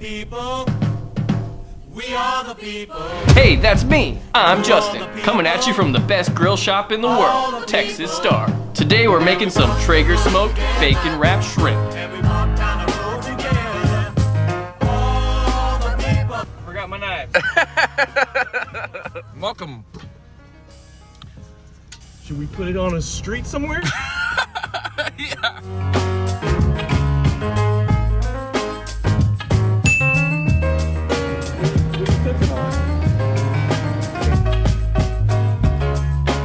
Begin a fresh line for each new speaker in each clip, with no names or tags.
people. We are the people.
Hey, that's me. I'm Justin, coming at you from the best grill shop in the world, Texas Star. Today we're making some Traeger smoked bacon wrapped shrimp. I forgot my knife.
Welcome.
Should we put it on a street somewhere?
Yeah.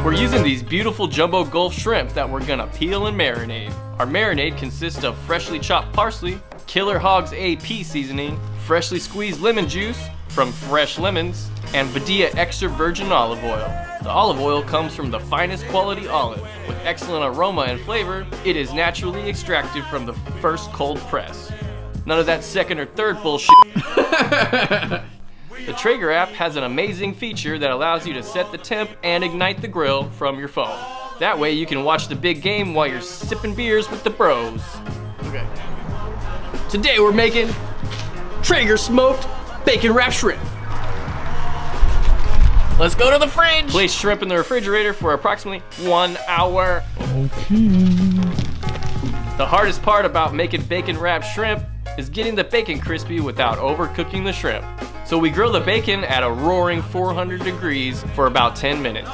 We're using these beautiful jumbo Gulf shrimp that we're gonna peel and marinate. Our marinade consists of freshly chopped parsley, Killer Hogs AP seasoning, freshly squeezed lemon juice from fresh lemons, and Badia extra virgin olive oil. The olive oil comes from the finest quality olive. With excellent aroma and flavor, it is naturally extracted from the first cold press. None of that second or third bullshit. The Traeger app has an amazing feature that allows you to set the temp and ignite the grill from your phone. That way you can watch the big game while you're sipping beers with the bros. Okay. Today we're making Traeger smoked bacon wrapped shrimp. Let's go to the fridge. Place shrimp in the refrigerator for approximately 1 hour.
Okay.
The hardest part about making bacon wrapped shrimp is getting the bacon crispy without overcooking the shrimp. So we grill the bacon at a roaring 400 degrees for about 10 minutes.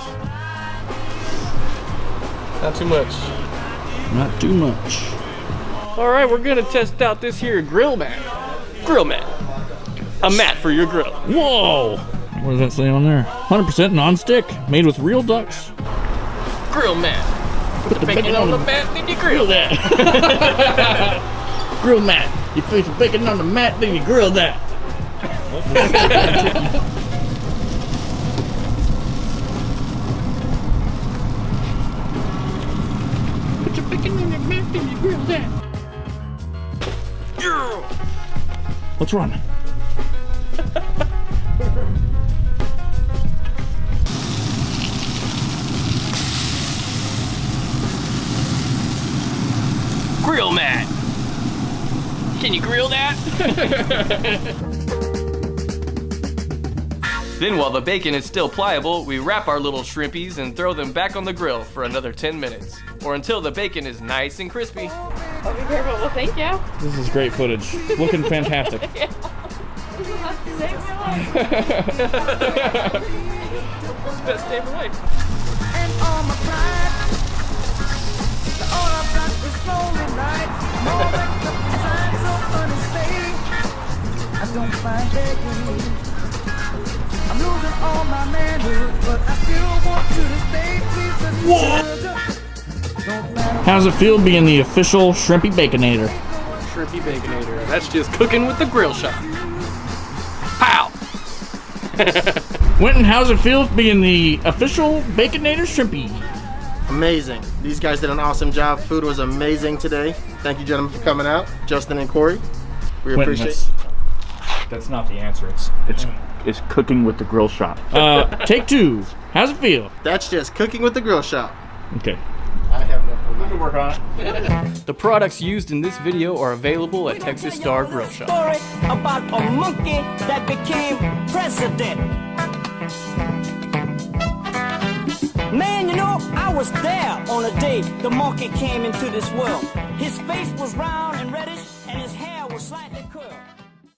Not too much.
Not too much.
All right, we're gonna test out this here grill mat. Grill mat. A mat for your grill.
Whoa! What does that say on there? 100% non-stick, made with real ducks.
Grill mat. Put the bacon on the mat, then you grill that.
Grill mat. You place the bacon on the mat, then you grill that. Put your bacon on the mat, then you grill that. Let's run.
Grill mat. Can you grill that? Then while the bacon is still pliable, we wrap our little shrimpies and throw them back on the grill for another 10 minutes, or until the bacon is nice and crispy.
I'll be careful. Well, thank you.
This is great footage. Looking fantastic.
Yeah. This is about to save my life.
It's the best day of my life.
And all my pride, all I've got is lonely nights. More than the signs of funny state. I don't mind begging. I'm losing all my manhood, but I still want you to stay. Please, don't matter.
How's it feel being the official Shrimpy Baconator?
Shrimpy Baconator. That's just cooking with the grill shop. Pow!
Winton, how's it feel being the official Baconator Shrimpy?
Amazing. These guys did an awesome job. Food was amazing today. Thank you, gentlemen, for coming out. Justin and Corey, we
Winton,
appreciate it.
That's not the answer. It's cooking with the grill shop.
Take two. How's it feel?
That's just cooking with the grill shop.
Okay.
I have no
We can work on it.
The products used in this video are available at Texas Star Grill Shop.
Story about a monkey that became president. Man, you know, I was there on the day the monkey came into this world. His face was round and reddish, and his hair was slightly curled.